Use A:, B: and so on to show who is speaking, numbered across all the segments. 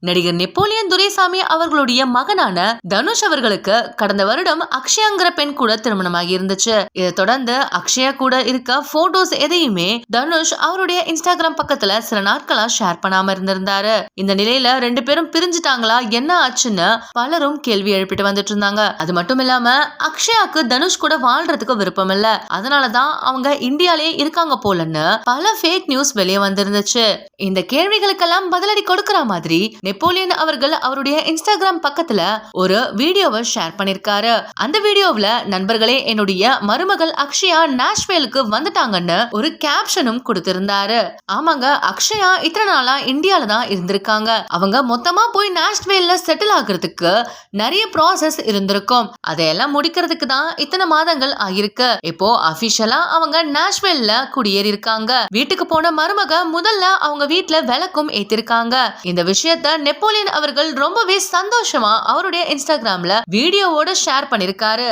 A: நடிகர் நெப்போலியன் துரைசாமி அவர்களுடைய மகனான தனுஷ் அவர்களுக்கு கடந்த வருடம் அக்ஷயாங்கிற பெண் கூட திருமணமாகி இருந்துச்சு. இதை தொடர்ந்து அக்ஷயா கூட இருக்க போட்டோஸ் எதையுமே தனுஷ் அவருடைய இன்ஸ்டாகிராம் பக்கத்துல சில நாட்களா ஷேர் பண்ணாம இருந்திருந்தாரு. இந்த நிலையில 2 பேரும் பிரிஞ்சுட்டாங்களா, என்ன ஆச்சுன்னு பலரும் கேள்வி எழுப்பிட்டு வந்துட்டு இருந்தாங்க. அது மட்டும் இல்லாம அக்ஷயாக்கு தனுஷ் கூட வாழ்றதுக்கு விருப்பம் இல்ல, அதனாலதான் அவங்க இந்தியாலே இருக்காங்க போலன்னு பல ஃபேக் நியூஸ் வெளியே வந்திருந்துச்சு. இந்த கேள்விகளுக்கெல்லாம் பதிலடி கொடுக்கிற மாதிரி நெப்போலியன் அவர்கள் அவருடைய இன்ஸ்டாகிராம் பக்கத்துல ஒரு வீடியோவை ஷேர் பண்ணிருக்காரு. அந்த வீடியோவுல நண்பர்களே, என்னுடைய மருமகள் அக்ஷயா நாஷ்வேலுக்கு வந்துட்டாங்கன்னு ஒரு கேப்ஷனும் கொடுத்திருந்தாரு. ஆமாங்க, அக்ஷயா இத்தனை நாளா இந்தியால தான் இருந்திருக்காங்க. அவங்க மொத்தமா போய் நாஷ்வேல்ல செட்டில் ஆகுறதுக்கு நிறைய ப்ராசஸ் இருந்திருக்கும். அதையெல்லாம் முடிக்கிறதுக்கு தான் இத்தனை மாதங்கள் ஆகிருக்கு. இப்போ அபிஷியலா அவங்க நாஷ்வேல்ல குடியேறி இருக்காங்க. வீட்டுக்கு போன மருமக முதல்ல அவங்க வீட்டுல விளக்கும் ஏத்திருக்காங்க. இந்த விஷயத்த நெப்போலியன் அவர்கள் ரொம்பவே சந்தோஷமா அவருடைய இன்ஸ்டாகிராம்ல வீடியோவோட ஷேர் பண்ணிருக்காரு.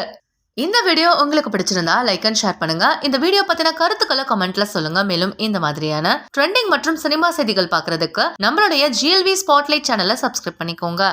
A: இந்த வீடியோ உங்களுக்கு பிடிச்சிருந்தா லைக் அண்ட் ஷேர் பண்ணுங்க. இந்த வீடியோ பத்தின கருத்துக்களை கமெண்ட்ல சொல்லுங்க. மேலும் இந்த மாதிரியான ட்ரெண்டிங் மற்றும் சினிமா செய்திகள் பார்க்கிறதுக்கு நம்மளுடைய GLV ஸ்பாட்லைட் சேனலை சப்ஸ்கிரைப் பண்ணிக்கோங்க.